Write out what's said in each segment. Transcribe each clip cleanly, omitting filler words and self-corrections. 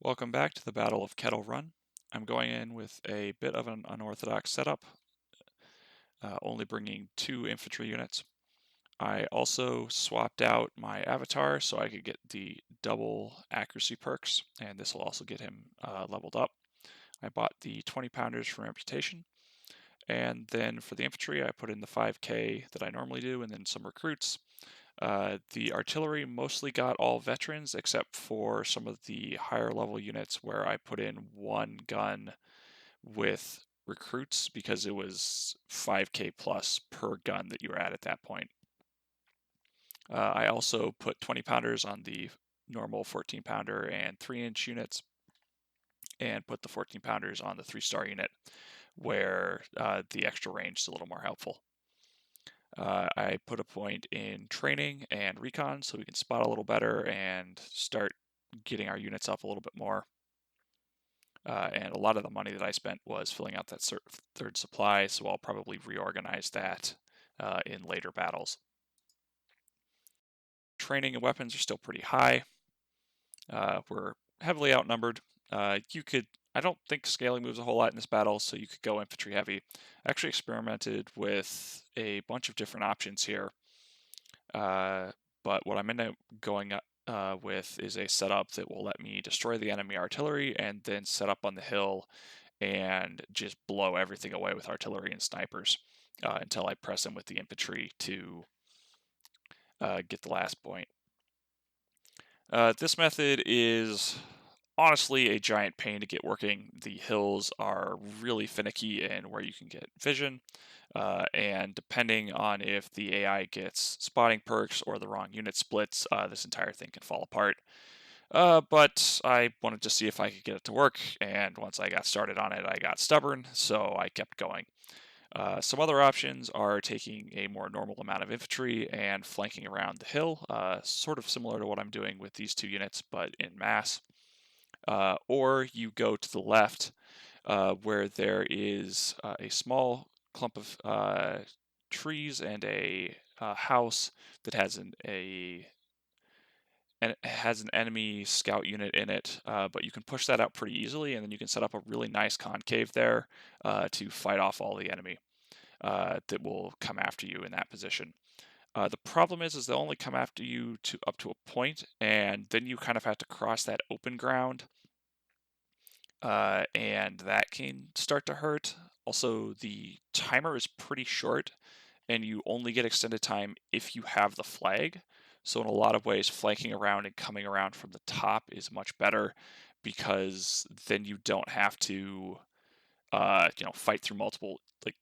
Welcome back to the Battle of Kettle Run. I'm going in with a bit of an unorthodox setup, only bringing 2 infantry units. I also swapped out my avatar so I could get the double accuracy perks, and this will also get him leveled up. I bought the 20 pounders for amputation, and then for the infantry I put in the 5k that I normally do, and then some recruits. The artillery mostly got all veterans except for some of the higher level units where I put in 1 gun with recruits because it was 5k plus per gun that you were at that point. I also put 20 pounders on the normal 14 pounder and 3-inch units, and put the 14 pounders on the 3-star unit where the extra range is a little more helpful. I put a point in training and recon so we can spot a little better and start getting our units up a little bit more. And a lot of the money that I spent was filling out that third supply, so I'll probably reorganize that in later battles. Training and weapons are still pretty high. We're heavily outnumbered. I don't think scaling moves a whole lot in this battle, so you could go infantry heavy. I actually experimented with a bunch of different options here, but what I'm ended up going with is a setup that will let me destroy the enemy artillery and then set up on the hill and just blow everything away with artillery and snipers until I press them with the infantry to get the last point. This method is honestly a giant pain to get working. The hills are really finicky in where you can get vision, and depending on if the AI gets spotting perks or the wrong unit splits, this entire thing can fall apart. But I wanted to see if I could get it to work, and once I got started on it, I got stubborn, so I kept going. Some other options are taking a more normal amount of infantry and flanking around the hill, sort of similar to what I'm doing with these 2 units, but in mass. Or you go to the left, where there is a small clump of trees and a house that has an enemy scout unit in it, but you can push that out pretty easily, and then you can set up a really nice concave there to fight off all the enemy that will come after you in that position. The problem is they'll only come after you to up to a point, and then you kind of have to cross that open ground, and that can start to hurt. Also, the timer is pretty short, and you only get extended time if you have the flag. So in a lot of ways, flanking around and coming around from the top is much better because then you don't have to, fight through multiple. Like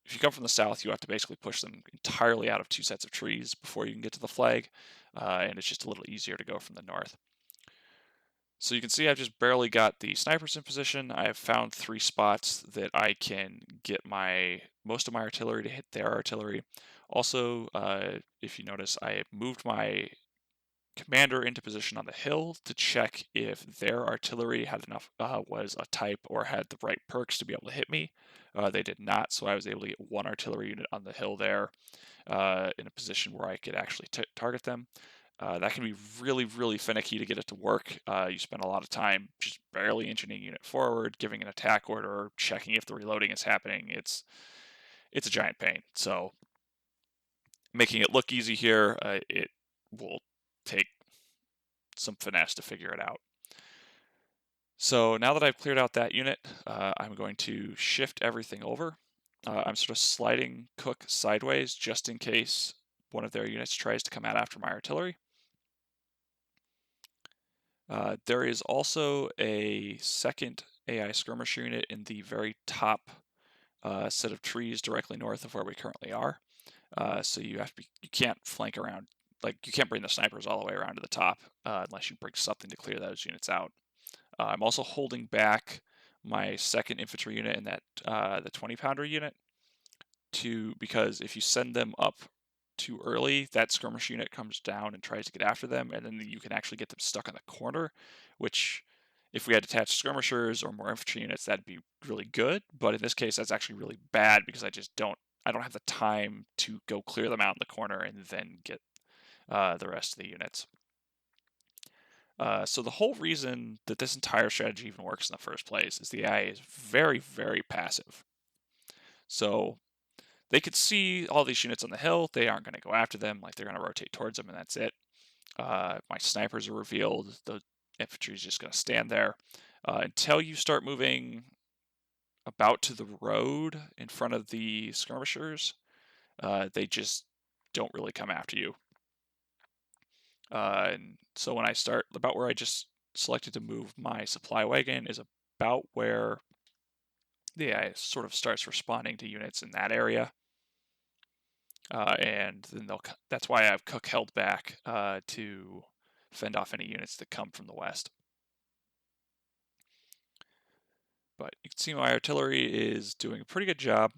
if you come from the south, you have to basically push them entirely out of 2 sets of trees before you can get to the flag, and it's just a little easier to go from the north. So you can see I've just barely got the snipers in position. I have found 3 spots that I can get most of my artillery to hit their artillery. Also, if you notice, I moved my commander into position on the hill to check if their artillery had enough, was a type or had the right perks to be able to hit me. They did not, so I was able to get 1 artillery unit on the hill there in a position where I could actually target them. That can be really, really finicky to get it to work. You spend a lot of time just barely engineering unit forward, giving an attack order, checking if the reloading is happening. It's a giant pain. So making it look easy here, it will take some finesse to figure it out. So now that I've cleared out that unit, I'm going to shift everything over. I'm sort of sliding Cook sideways just in case one of their units tries to come out after my artillery. There is also a second AI skirmisher unit in the very top set of trees directly north of where we currently are. So you can't flank around, like you can't bring the snipers all the way around to the top unless you bring something to clear those units out. I'm also holding back my second infantry unit and that the 20 pounder unit because if you send them up too early, that skirmish unit comes down and tries to get after them, and then you can actually get them stuck in the corner, which if we had attached skirmishers or more infantry units, that'd be really good. But in this case, that's actually really bad because I don't have the time to go clear them out in the corner and then get the rest of the units. So the whole reason that this entire strategy even works in the first place is the AI is very, very passive. So they could see all these units on the hill. They aren't going to go after them. Like, they're going to rotate towards them, and that's it. My snipers are revealed. The infantry is just going to stand there until you start moving about to the road in front of the skirmishers. They just don't really come after you. And so when I start, about where I just selected to move my supply wagon is about where the AI sort of starts responding to units in that area. And then that's why I have Cook held back to fend off any units that come from the west. But you can see my artillery is doing a pretty good job.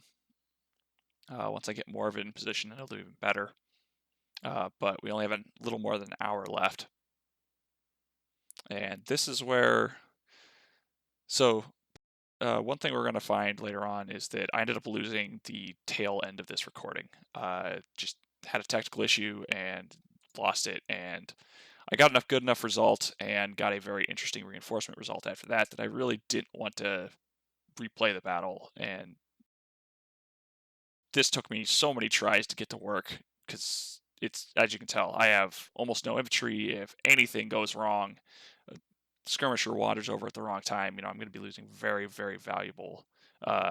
Once I get more of it in position, it'll do even better. But we only have a little more than an hour left. And this is where, so one thing we're going to find later on is that I ended up losing the tail end of this recording. Just had a technical issue and lost it, and I got enough good enough result and got a very interesting reinforcement result after that I really didn't want to replay the battle. And this took me so many tries to get to work because it's, as you can tell, I have almost no infantry. If anything goes wrong, a skirmisher wanders over at the wrong time, I'm going to be losing very, very valuable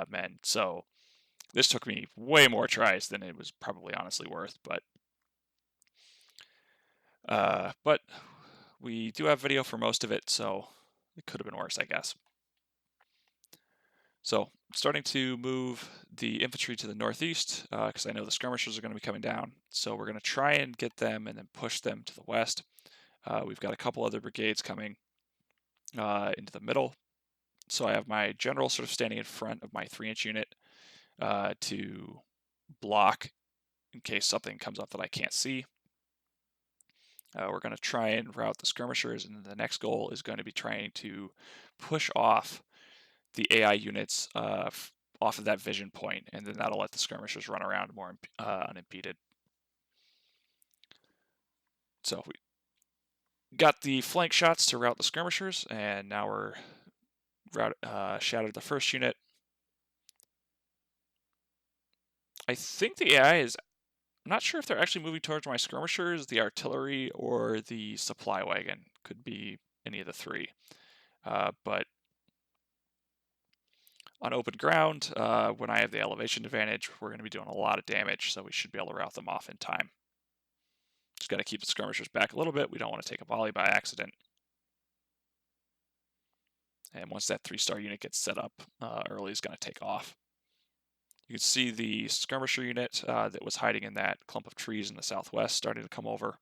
men. So this took me way more tries than it was probably honestly worth. But we do have video for most of it, so it could have been worse, I guess. So starting to move the infantry to the northeast because I know the skirmishers are going to be coming down. So we're going to try and get them and then push them to the west. We've got a couple other brigades coming into the middle. So I have my general sort of standing in front of my 3-inch unit to block in case something comes up that I can't see. We're going to try and route the skirmishers, and the next goal is going to be trying to push off the AI units off of that vision point, and then that'll let the skirmishers run around more unimpeded. So we got the flank shots to route the skirmishers, and now we're shattered the first unit. I think the AI is, I'm not sure if they're actually moving towards my skirmishers, the artillery, or the supply wagon. Could be any of the three. But on open ground, when I have the elevation advantage, we're going to be doing a lot of damage, so we should be able to route them off in time. Just got to keep the skirmishers back a little bit. We don't want to take a volley by accident. And once that 3-star unit gets set up, early is going to take off. You can see the skirmisher unit that was hiding in that clump of trees in the southwest starting to come over.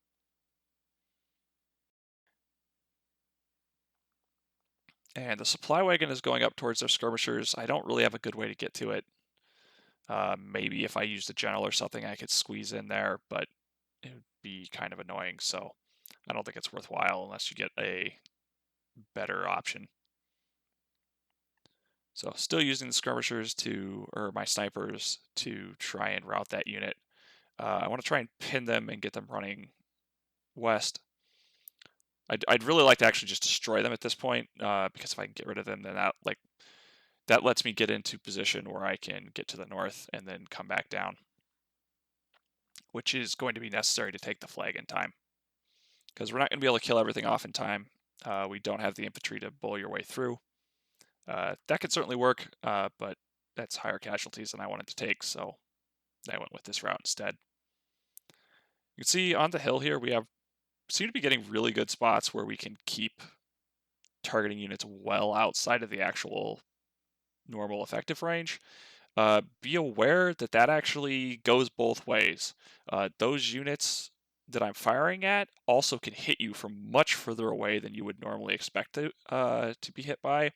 And the supply wagon is going up towards their skirmishers. I don't really have a good way to get to it. Maybe if I used a general or something, I could squeeze in there, but it would be kind of annoying. So I don't think it's worthwhile unless you get a better option. So still using the skirmishers or my snipers to try and route that unit. I want to try and pin them and get them running west. I'd really like to actually just destroy them at this point, because if I can get rid of them, then that lets me get into position where I can get to the north and then come back down, which is going to be necessary to take the flag in time, because we're not going to be able to kill everything off in time. We don't have the infantry to bull your way through. That could certainly work, but that's higher casualties than I wanted to take, so I went with this route instead. You can see on the hill here we seem to be getting really good spots where we can keep targeting units well outside of the actual normal effective range. Be aware that actually goes both ways. Those units that I'm firing at also can hit you from much further away than you would normally expect to be hit by.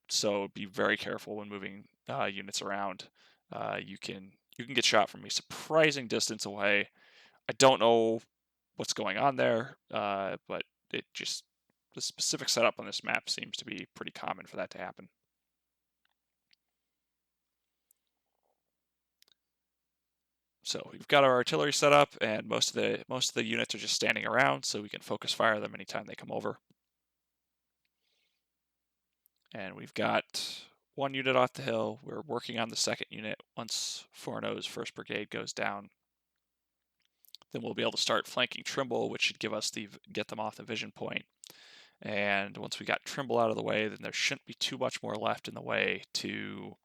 So be very careful when moving units around. You can get shot from a surprising distance away. I don't know what's going on there, but the specific setup on this map seems to be pretty common for that to happen. So we've got our artillery set up, and most of the units are just standing around, so we can focus fire them anytime they come over. And we've got one unit off the hill. We're working on the second unit. Once Forno's 1st Brigade goes down, then we'll be able to start flanking Trimble, which should give us get them off the vision point. And once we got Trimble out of the way, then there shouldn't be too much more left in the way to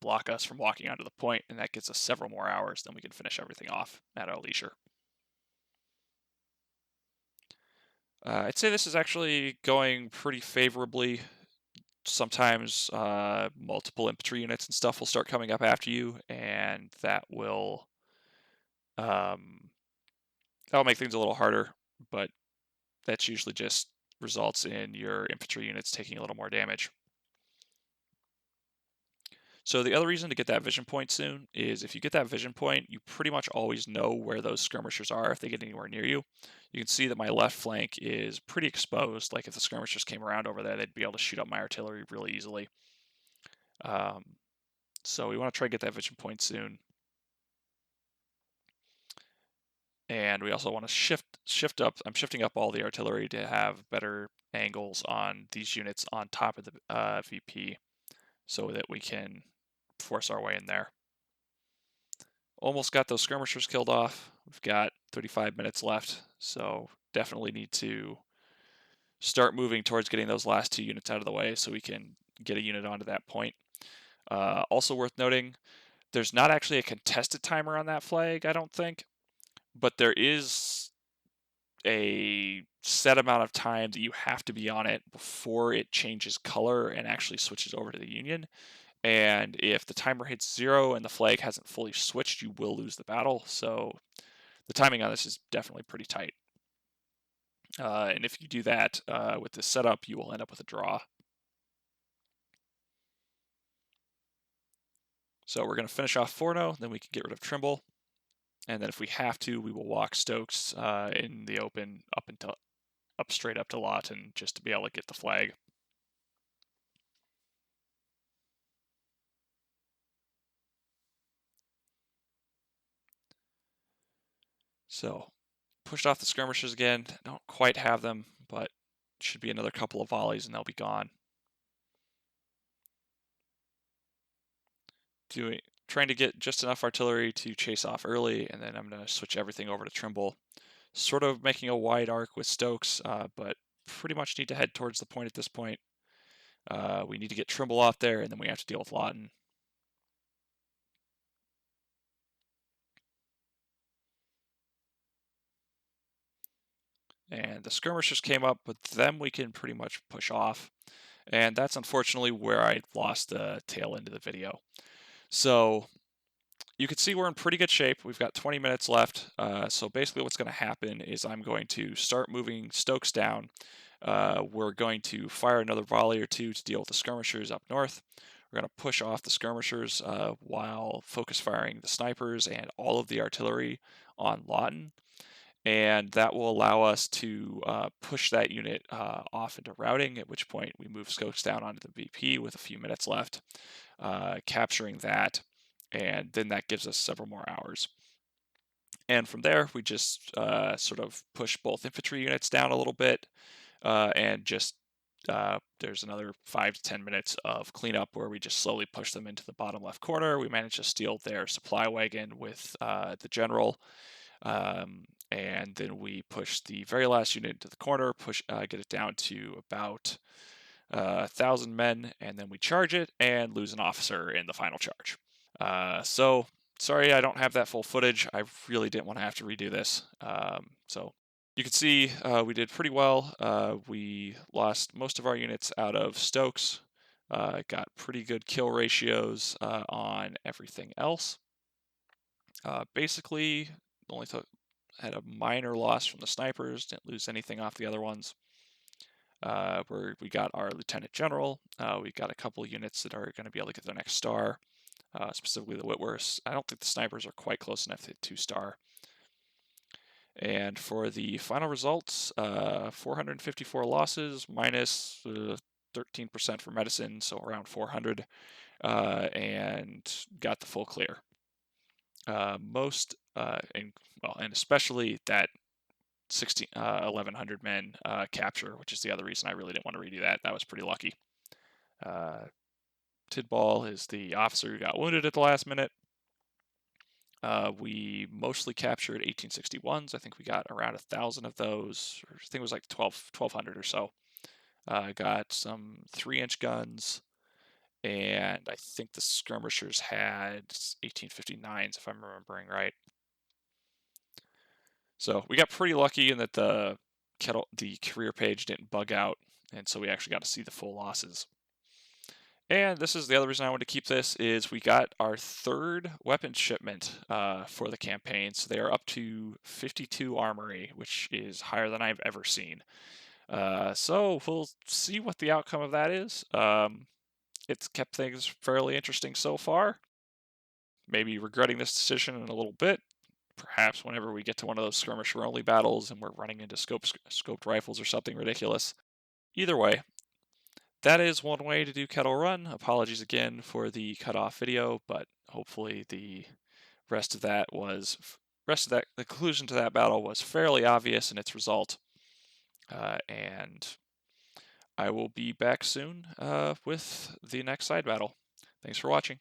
block us from walking onto the point, and that gets us several more hours. Then we can finish everything off at our leisure. I'd say this is actually going pretty favorably. Sometimes multiple infantry units and stuff will start coming up after you, and that'll make things a little harder, but that's usually just results in your infantry units taking a little more damage. So the other reason to get that vision point soon is if you get that vision point, you pretty much always know where those skirmishers are if they get anywhere near you. You can see that my left flank is pretty exposed. Like if the skirmishers came around over there, they'd be able to shoot up my artillery really easily. So we want to try to get that vision point soon. And we also want to shift up. I'm shifting up all the artillery to have better angles on these units on top of the VP so that we can force our way in there. Almost got those skirmishers killed off. We've got 35 minutes left, so definitely need to start moving towards getting those last 2 units out of the way so we can get a unit onto that point. Also worth noting, there's not actually a contested timer on that flag, I don't think, but there is a set amount of time that you have to be on it before it changes color and actually switches over to the Union. And if the timer hits 0 and the flag hasn't fully switched, you will lose the battle. So the timing on this is definitely pretty tight. And if you do that with this setup, you will end up with a draw. So we're going to finish off Forno, then we can get rid of Trimble. And then if we have to, we will walk Stokes in the open straight up to Lawton just to be able to get the flag. So pushed off the skirmishers again. Don't quite have them, but should be another couple of volleys and they'll be gone. Trying to get just enough artillery to chase off early, and then I'm going to switch everything over to Trimble. Sort of making a wide arc with Stokes, but pretty much need to head towards the point at this point. We need to get Trimble off there, and then we have to deal with Lawton. And the skirmishers came up, but them we can pretty much push off. And that's unfortunately where I lost the tail end of the video. So you can see we're in pretty good shape. We've got 20 minutes left. So basically what's going to happen is I'm going to start moving Stokes down. We're going to fire another volley or 2 to deal with the skirmishers up north. We're going to push off the skirmishers while focus firing the snipers and all of the artillery on Lawton. And that will allow us to push that unit off into routing, at which point we move Stokes down onto the VP with a few minutes left, capturing that, and then that gives us several more hours. And from there, we just sort of push both infantry units down a little bit, and just there's another 5 to 10 minutes of cleanup where we just slowly push them into the bottom left corner. We manage to steal their supply wagon with the general. And then we push the very last unit into the corner, get it down to about 1,000 men, and then we charge it and lose an officer in the final charge. So sorry I don't have that full footage. I really didn't want to have to redo this. So you can see we did pretty well. We lost most of our units out of Stokes. Got pretty good kill ratios on everything else. Basically, only had a minor loss from the snipers, didn't lose anything off the other ones. We got our lieutenant general. We got a couple units that are going to be able to get their next star, specifically the Whitworths. I don't think the snipers are quite close enough to hit 2-star. And for the final results, 454 losses minus 13% for medicine, so around 400, and got the full clear. And especially that 1100 men capture, which is the other reason I really didn't want to redo that. That was pretty lucky. Tidball is the officer who got wounded at the last minute. We mostly captured 1861s. I think we got around 1,000 of those. Or I think it was like 1,200 or so. Got some 3-inch guns, and I think the skirmishers had 1859s, if I'm remembering right. So we got pretty lucky in that the career page didn't bug out, and so we actually got to see the full losses. And this is the other reason I wanted to keep this, is we got our 3rd weapons shipment for the campaign. So they are up to 52 armory, which is higher than I've ever seen. So we'll see what the outcome of that is. It's kept things fairly interesting so far. Maybe regretting this decision in a little bit. Perhaps whenever we get to one of those skirmisher-only battles and we're running into scoped rifles or something ridiculous. Either way, that is one way to do Kettle Run. Apologies again for the cutoff video, but hopefully the the conclusion to that battle was fairly obvious in its result. And I will be back soon with the next side battle. Thanks for watching.